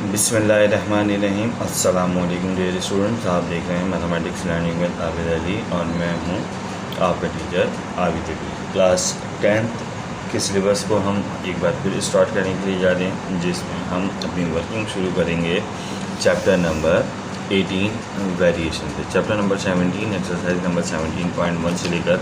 बिस्मिल्लाहिर्रहमानिर्रहीम। अस्सलाम वालेकुम डियर स्टूडेंट्स, आप देख रहे हैं mathematics learning with Abid Ali और मैं हूं आपका teacher Abid Ali. Class 10th के सिलेबस को हम एक बार फिर स्टार्ट करने के लिए जा रहे हैं, जिसमें हम अपनी वर्किंग शुरू करेंगे चैप्टर नंबर 18 वेरिएशन से। चैप्टर नंबर 17 एक्सरसाइज नंबर 17.1 से लेकर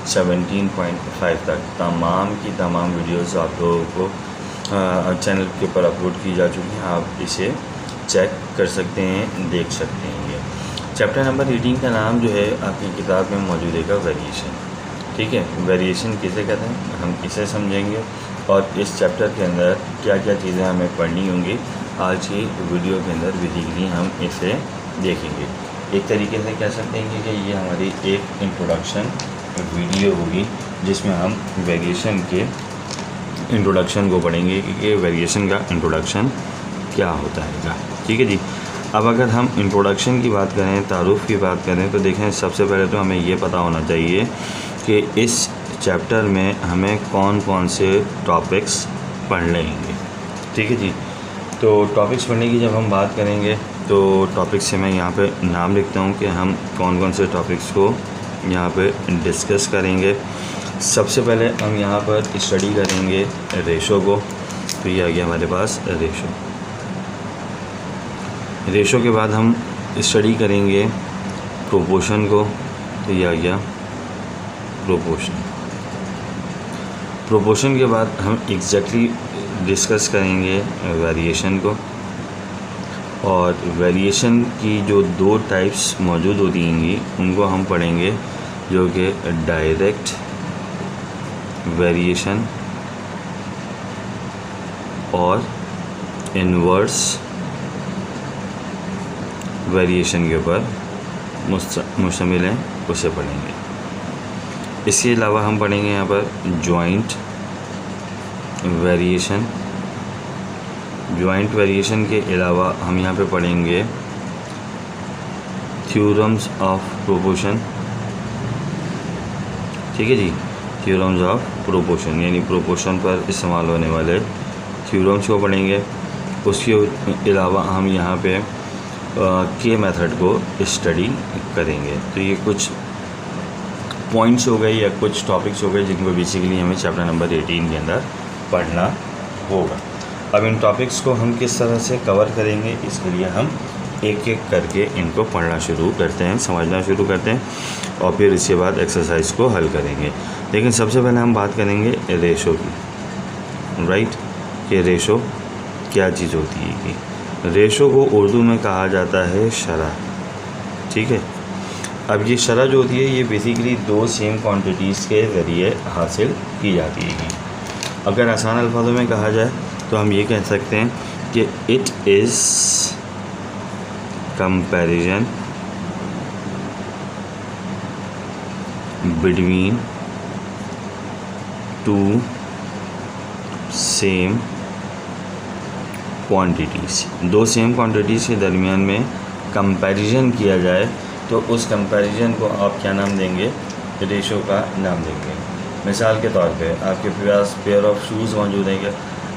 17.5 तक तमाम की तमाम वीडियोस आप लोगों को चैनल के ऊपर अपलोड की जा चुकी हैं। आप इसे चेक कर सकते हैं, देख सकते हैं। ये चैप्टर नंबर 18 का नाम जो है आपकी किताब में मौजूद है वेरिएशन। ठीक है, वेरिएशन किसे कहते हैं हम इसे समझेंगे और इस चैप्टर के अंदर क्या क्या चीज़ें हमें पढ़नी होंगी आज की वीडियो के अंदर बेसिकली हम इसे देखेंगे। एक तरीके से कह सकते हैं कि ये हमारी एक इंट्रोडक्शन वीडियो होगी, जिसमें हम वेरिएशन के इंट्रोडक्शन को पढ़ेंगे कि वेरिएशन का इंट्रोडक्शन क्या होता है। ठीक है जी। अब अगर हम इंट्रोडक्शन की बात करें, तारुफ की बात करें, तो देखें सबसे पहले तो हमें ये पता होना चाहिए कि इस चैप्टर में हमें कौन कौन से टॉपिक्स पढ़ने होंगे। ठीक है जी। तो टॉपिक्स पढ़ने की जब हम बात करेंगे तो टॉपिक्स से मैं यहाँ पे नाम लिखता हूँ कि हम कौन कौन से टॉपिक्स को यहाँ पे डिस्कस करेंगे। सबसे पहले हम यहाँ पर स्टडी करेंगे रेशो को। तो ये आ गया हमारे पास रेशो के बाद हम स्टडी करेंगे प्रोपोर्शन को। तो ये आ गया प्रोपोर्शन के बाद हम एग्जैक्टली डिस्कस करेंगे वेरिएशन को। और वेरिएशन की जो दो टाइप्स मौजूद होती होंगी उनको हम पढ़ेंगे, जो कि डायरेक्ट वेरिएशन और इन्वर्स वेरिएशन के ऊपर मुश्तमिल है, उसे पढ़ेंगे। इसके अलावा हम पढ़ेंगे यहाँ पर जॉइंट वेरिएशन। जॉइंट वेरिएशन के अलावा हम यहाँ पे पढ़ेंगे थ्योरम्स ऑफ प्रोपोर्शन। ठीक है जी, थ्योरम्स ऑफ प्रोपोर्शन यानी प्रोपोर्शन पर इस्तेमाल होने वाले थ्योरम्स को पढ़ेंगे। उसके अलावा हम यहाँ पे के मेथड को स्टडी करेंगे। तो ये कुछ पॉइंट्स हो गए या कुछ टॉपिक्स हो गए जिनको बेसिकली हमें चैप्टर नंबर 18 के अंदर पढ़ना होगा। अब इन टॉपिक्स को हम किस तरह से कवर करेंगे, इसके लिए हम एक एक करके इनको पढ़ना शुरू करते हैं, समझना शुरू करते हैं और फिर इसके बाद एक्सरसाइज को हल करेंगे। लेकिन सबसे पहले हम बात करेंगे रेशो की। राइट, कि रेशो क्या चीज़ होती है कि रेशो को उर्दू में कहा जाता है शरह। ठीक है। अब ये शरह जो होती है ये बेसिकली दो सेम क्वांटिटीज़ के ज़रिए हासिल की जाती है। अगर आसान अल्फाजों में कहा जाए तो हम ये कह सकते हैं कि it is comparison between two same quantities. दो सेम क्वांटिटीज़ के दरमियान में कंपैरिजन किया जाए तो उस कंपैरिजन को आप क्या नाम देंगे, रेशो का नाम देंगे। मिसाल के तौर पे आपके पास पेयर ऑफ शूज़ मौजूद है।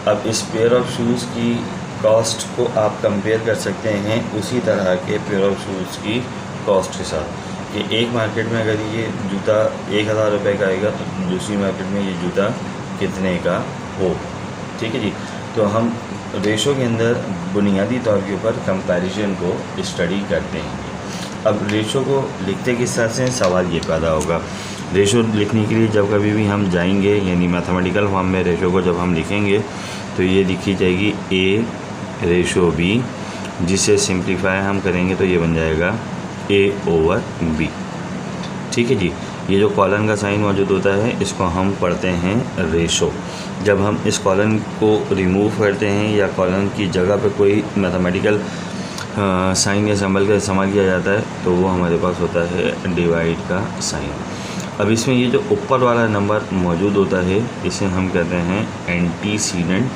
अब इस पेयर ऑफ शूज़ की कॉस्ट को आप कंपेयर कर सकते हैं उसी तरह के पेयर ऑफ शूज़ की कॉस्ट के साथ कि एक मार्केट में अगर ये जूता 1000 रुपये का आएगा तो दूसरी मार्केट में ये जूता कितने का हो। ठीक है जी। तो हम रेशो के अंदर बुनियादी तौर के ऊपर कंपैरिजन को स्टडी करते हैं। अब रेशो को लिखते किस तरह से, सवाल ये पैदा होगा। रेशो लिखने के लिए जब कभी भी हम जाएंगे यानी मैथमेटिकल फॉर्म में रेशो को जब हम लिखेंगे तो ये लिखी जाएगी ए रेशो बी, जिसे सिंप्लीफाई हम करेंगे तो ये बन जाएगा ए ओवर बी। ठीक है जी। ये जो कॉलन का साइन मौजूद होता है इसको हम पढ़ते हैं रेशो। जब हम इस कॉलन को रिमूव करते हैं या कॉलन की जगह पे कोई मैथमेटिकल साइन या सिंबल का इस्तेमाल किया जाता है तो वो हमारे पास होता है डिवाइड का साइन। अब इसमें ये जो ऊपर वाला नंबर मौजूद होता है इसे हम कहते हैं एंटीसीडेंट,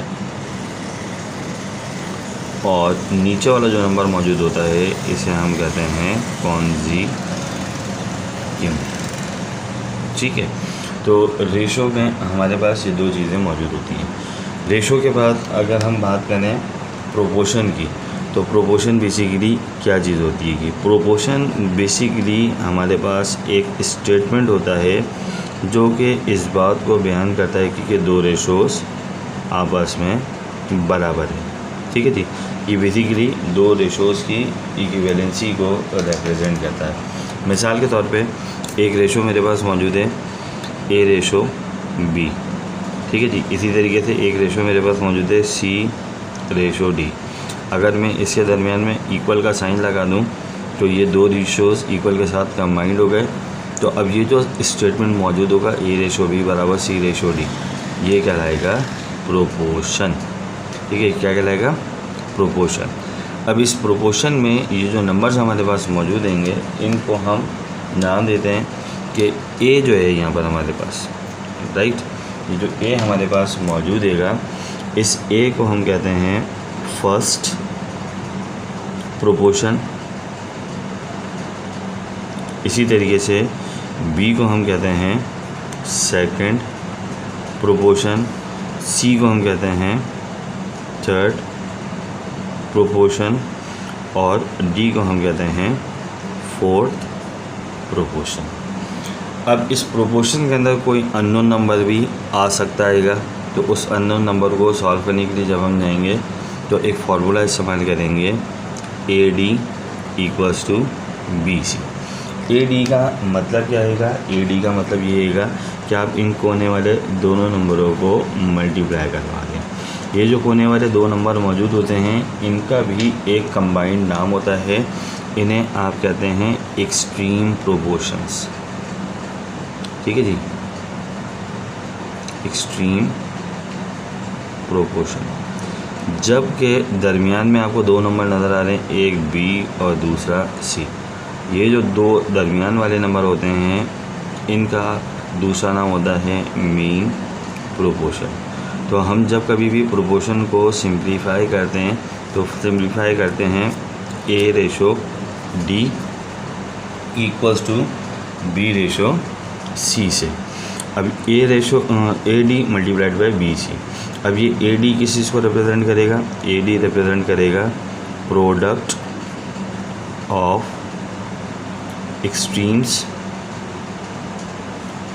और नीचे वाला जो नंबर मौजूद होता है इसे हम कहते हैं कॉन्जीक्यूट। ठीक है। तो रेशो में हमारे पास ये दो चीज़ें मौजूद होती हैं। रेशो के बाद अगर हम बात करें प्रोपोर्शन की। तो प्रोपोर्शन बेसिकली क्या चीज़ होती है कि प्रोपोर्शन बेसिकली हमारे पास एक स्टेटमेंट होता है जो कि इस बात को बयान करता है कि दो रेशोज़ आपस में बराबर है। ठीक है जी, ये बेसिकली दो रेशोज़ की इक्विवेलेंसी को रिप्रेजेंट करता है। मिसाल के तौर पे एक रेशो मेरे पास मौजूद है ए रेशो बी। ठीक है जी, इसी तरीके से एक रेशो मेरे पास मौजूद है सी रेशो डी। अगर मैं इसके दरमियान में इक्वल का साइन लगा दूं तो ये दो रेशोज़ इक्वल के साथ कंबाइंड हो गए। तो अब ये जो स्टेटमेंट मौजूद होगा ए रेशो बी बराबर सी रेशो डी, ये कहलाएगा प्रोपोर्शन। ठीक है, क्या कहलाएगा? प्रोपोर्शन। अब इस प्रोपोर्शन में ये जो नंबर्स हमारे पास मौजूद होंगे इनको हम नाम देते हैं कि ए जो है यहाँ पर हमारे पास, राइट, ये जो ए हमारे पास मौजूद हैगा इस ए को हम कहते हैं फर्स्ट प्रोपोर्शन। इसी तरीके से बी को हम कहते हैं सेकंड प्रोपोर्शन, सी को हम कहते हैं थर्ड प्रोपोर्शन और डी को हम कहते हैं फोर्थ प्रोपोर्शन। अब इस प्रोपोर्शन के अंदर कोई अननोन नंबर भी आ सकता है, तो उस अननोन नंबर को सॉल्व करने के लिए जब हम जाएंगे तो एक फार्मूला इस्तेमाल करेंगे A D equals to B C. A D का मतलब क्या आएगा? ए डी का मतलब ये आएगा कि आप इन कोने वाले दोनों नंबरों को मल्टीप्लाई करवा दें। ये जो कोने वाले दो नंबर मौजूद होते हैं इनका भी एक कंबाइंड नाम होता है, इन्हें आप कहते हैं एक्सट्रीम प्रोपोर्शंस। ठीक है जी, एक्सट्रीम प्रोपोर्शन। जब के दरमियान में आपको दो नंबर नज़र आ रहे हैं, एक बी और दूसरा सी, ये जो दो दरमियान वाले नंबर होते हैं इनका दूसरा नाम होता है मीन प्रोपोर्शन। तो हम जब कभी भी प्रोपोर्शन को सिंप्लीफाई करते हैं तो सिंप्लीफाई करते हैं A ratio D equals to B ratio C से। अब A ratio A D multiplied by B C. अब ये ए डी किस चीज़ को रिप्रेजेंट करेगा? ए डी रिप्रेजेंट करेगा product of extremes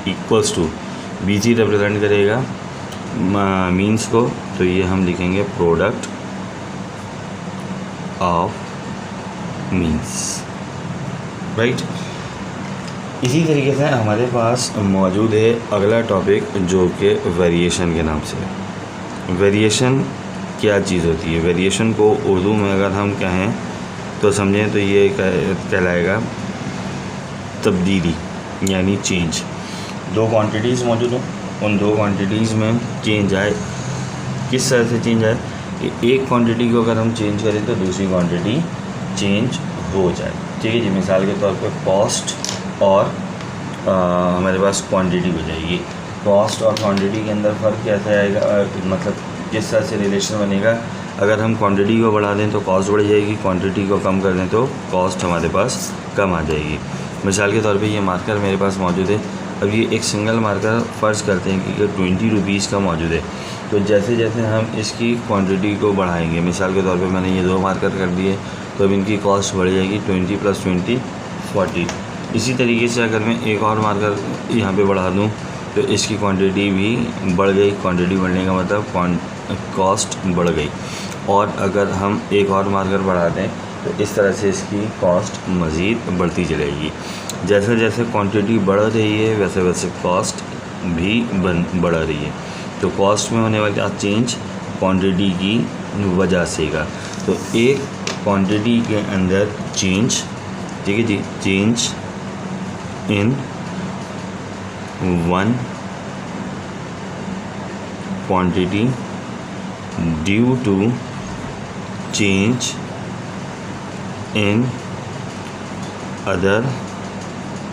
equals to B C represent करेगा मीन्स को, तो ये हम लिखेंगे प्रोडक्ट ऑफ मीन्स, राइट। इसी तरीके से हमारे पास मौजूद है अगला टॉपिक जो कि वेरिएशन के नाम से है। वेरिएशन क्या चीज़ होती है? वेरिएशन को उर्दू में अगर हम कहें तो समझें तो ये कहलाएगा तब्दीली, यानी चेंज। दो क्वांटिटीज़ मौजूद हों, उन दो क्वांटिटीज़ में चेंज आए। किस तरह से चेंज आए? एक क्वांटिटी को अगर हम चेंज करें तो दूसरी क्वांटिटी चेंज हो जाए। ठीक है जी, मिसाल के तौर पे कॉस्ट और हमारे पास क्वांटिटी हो जाएगी। कॉस्ट और क्वांटिटी के अंदर फ़र्क कैसे आएगा, मतलब किस तरह से रिलेशन बनेगा? अगर हम क्वांटिटी को बढ़ा दें तो कॉस्ट बढ़ जाएगी, क्वांटिटी को कम कर दें तो कॉस्ट हमारे पास कम आ जाएगी। मिसाल के तौर पे ये मार्कर मेरे पास मौजूद है। अब ये एक सिंगल मार्कर फ़र्ज़ करते हैं कि 20 रुपीज़ का मौजूद है, तो जैसे जैसे हम इसकी क्वांटिटी को बढ़ाएंगे, मिसाल के तौर पे मैंने ये दो मार्कर कर दिए तो अब इनकी कॉस्ट बढ़ जाएगी 20 + 20 40। इसी तरीके से अगर मैं एक और मार्कर यहाँ पे बढ़ा दूँ तो इसकी क्वांटिटी भी बढ़ गई। क्वांटिटी बढ़ने का मतलब कॉस्ट बढ़ गई। और अगर हम एक और मार्कर बढ़ा दें तो इस तरह से इसकी कॉस्ट मज़ीद बढ़ती चलेगी। जैसे जैसे क्वांटिटी बढ़ रही है वैसे वैसे कॉस्ट भी बढ़ रही है। तो कॉस्ट में होने वाला चेंज क्वांटिटी की वजह से का, तो एक क्वांटिटी के अंदर चेंज, ठीक है जी, change in one quantity due to change in other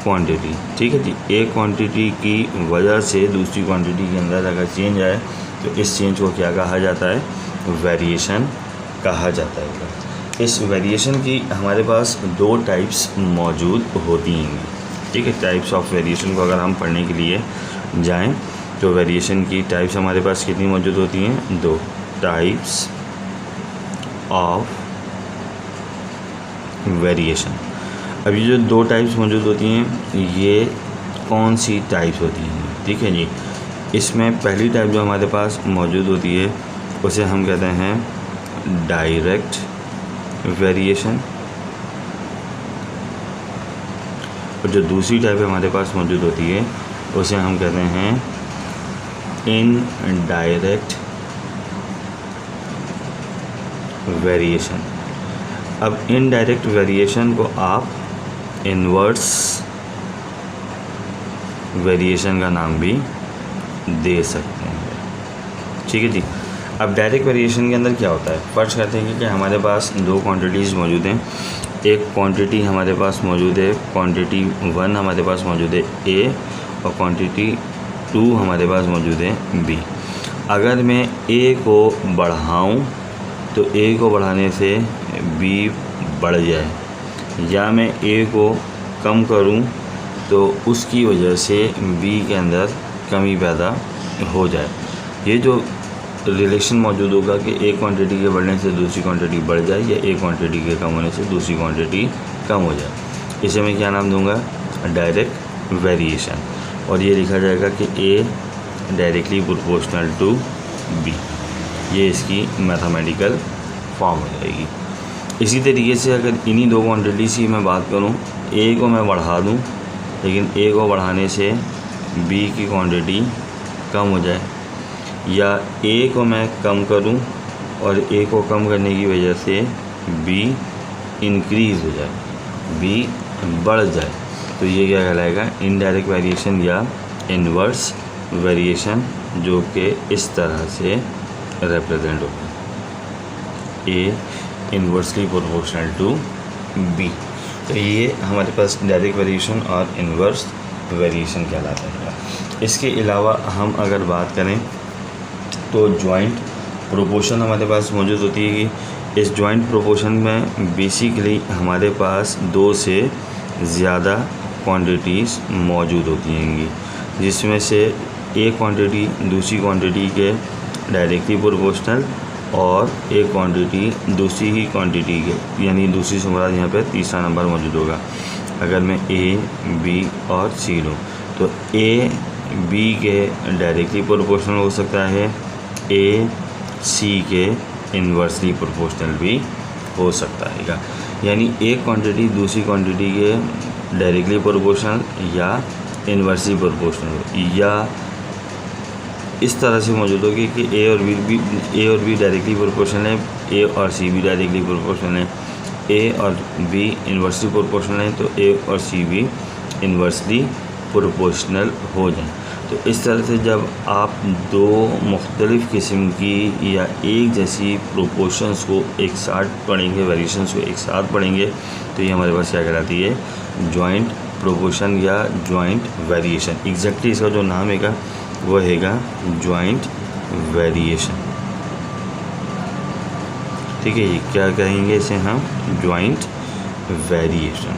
quantity. ठीक है जी, एक क्वांटिटी की वजह से दूसरी क्वांटिटी के अंदर अगर चेंज आए तो इस चेंज को क्या कहा जाता है? वेरिएशन कहा जाता है। इस वेरिएशन की हमारे पास दो टाइप्स मौजूद होती हैं। ठीक है, टाइप्स ऑफ वेरिएशन को अगर हम पढ़ने के लिए जाएं तो वेरिएशन की टाइप्स हमारे पास कितनी मौजूद होती हैं? दो टाइप्स ऑफ वेरिएशन। अब ये जो दो टाइप्स मौजूद होती हैं, ये कौन सी टाइप्स होती हैं? ठीक है जी, इसमें पहली टाइप जो हमारे पास मौजूद होती है उसे हम कहते हैं डायरेक्ट वेरिएशन, और जो दूसरी टाइप हमारे पास मौजूद होती है उसे हम कहते हैं इनडायरेक्ट वेरिएशन। अब इनडायरेक्ट वेरिएशन को आप इन्वर्स वेरिएशन का नाम भी दे सकते हैं। ठीक है जी। अब डायरेक्ट वेरिएशन के अंदर क्या होता है? फर्स्ट करते हैं कि हमारे पास दो क्वांटिटीज़ मौजूद हैं। एक क्वांटिटी हमारे पास मौजूद है, क्वांटिटी 1 हमारे पास मौजूद है ए, और क्वांटिटी 2 हमारे पास मौजूद है बी। अगर मैं ए को बढ़ाऊं तो ए को बढ़ाने से बी बढ़ जाए, या मैं ए को कम करूं तो उसकी वजह से बी के अंदर कमी पैदा हो जाए। ये जो रिलेशन मौजूद होगा कि एक क्वांटिटी के बढ़ने से दूसरी क्वांटिटी बढ़ जाए, या एक क्वांटिटी के कम होने से दूसरी क्वांटिटी कम हो जाए, इसे मैं क्या नाम दूंगा? Direct variation. और ये लिखा जाएगा कि ए डायरेक्टली प्रोपोर्शनल टू बी, ये इसकी मैथमेटिकल फॉर्म हो जाएगी। इसी तरीके से अगर इन्हीं दो क्वांटिटीज़ की मैं बात करूं, ए को मैं बढ़ा दूं लेकिन ए को बढ़ाने से बी की क्वांटिटी कम हो जाए, या ए को मैं कम करूं और ए को कम करने की वजह से बी इंक्रीज़ हो जाए, बी बढ़ जाए, तो ये क्या कहलाएगा? इनडायरेक्ट वेरिएशन या इन्वर्स वेरिएशन, जो कि इस तरह से रिप्रेजेंट होगा, ए इन्वर्सली प्रोपोर्शनल टू बी। तो ये हमारे पास डायरेक्ट वेरिएशन और इन्वर्स वेरिएशन कहलाता है। इसके अलावा हम अगर बात करें तो जॉइंट प्रोपोर्शन हमारे पास मौजूद होती है कि इस जॉइंट प्रोपोर्शन में बेसिकली हमारे पास 2 से ज़्यादा क्वांटिटीज़ मौजूद होती हैं, जिसमें से एक क्वांटिटी दूसरी क्वांटिटी के डायरेक्टली प्रोपोर्शनल, और एक क्वांटिटी दूसरी ही क्वांटिटी के, यानी दूसरी से मुराद यहाँ पे तीसरा नंबर मौजूद होगा। अगर मैं ए, बी और सी लूँ तो ए बी के डायरेक्टली प्रोपोर्शनल हो सकता है, ए सी के इन्वर्सली प्रोपोर्शनल भी हो सकता है। यानी एक क्वांटिटी दूसरी क्वांटिटी के डायरेक्टली प्रोपोर्शनल या इन्वर्सली प्रोपोर्शनल, या इस तरह से मौजूद होगी कि ए और बी डायरेक्टली प्रोपोर्शनल है, ए और सी भी डायरेक्टली प्रोपोर्शनल है, ए और बी इन्वर्सली प्रोपोर्शनल है, तो ए और सी भी इन्वर्सली प्रोपोर्शनल हो जाए। तो इस तरह से जब आप दो मुख्तलिफ़ किस्म की या एक जैसी प्रोपोर्शंस को एक साथ पढ़ेंगे, वेरिएशंस को एक साथ पढ़ेंगे, तो ये हमारे पास क्या कहलाती है? जॉइंट प्रोपोर्शन या जॉइंट वेरिएशन। एग्जैक्टली इसका जो नाम है वो हैगा जॉइंट वेरिएशन। ठीक है, ये क्या कहेंगे इसे हम? Joint variation.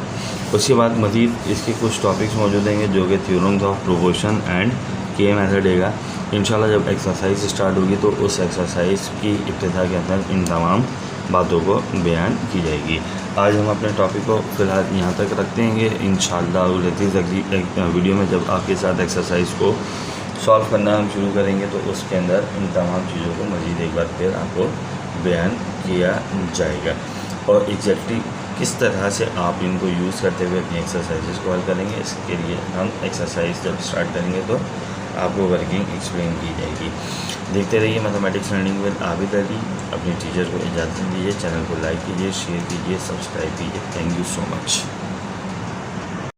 उसके बाद मज़ीद इसके कुछ टॉपिक्स मौजूद होंगे जो कि थ्योरम्स ऑफ प्रोपोर्शन एंड के मेथड हैगा। इंशाल्लाह जब एक्सरसाइज स्टार्ट होगी तो उस एक्सरसाइज की इब्तिदा के अंदर इन तमाम बातों को बयान की जाएगी। आज हम अपने टॉपिक को फ़िलहाल यहाँ तक रखते हैं। इंशाल्लाह अगली वीडियो में जब आपके साथ एक्सरसाइज को सॉल्व करना हम शुरू करेंगे तो उसके अंदर इन तमाम चीज़ों को मज़ीद एक बार फिर आपको बयान किया जाएगा, और एग्जैक्टली किस तरह से आप इनको यूज़ करते हुए अपनी एक्सरसाइजेस को हल करेंगे। इसके लिए हम एक्सरसाइज जब स्टार्ट करेंगे तो आपको वर्किंग एक्सप्लेन की जाएगी। देखते रहिए mathematics learning with Abid Ali. अपने टीचर को इजाज़त दीजिए, चैनल को लाइक कीजिए, शेयर कीजिए, सब्सक्राइब कीजिए। Thank you so much.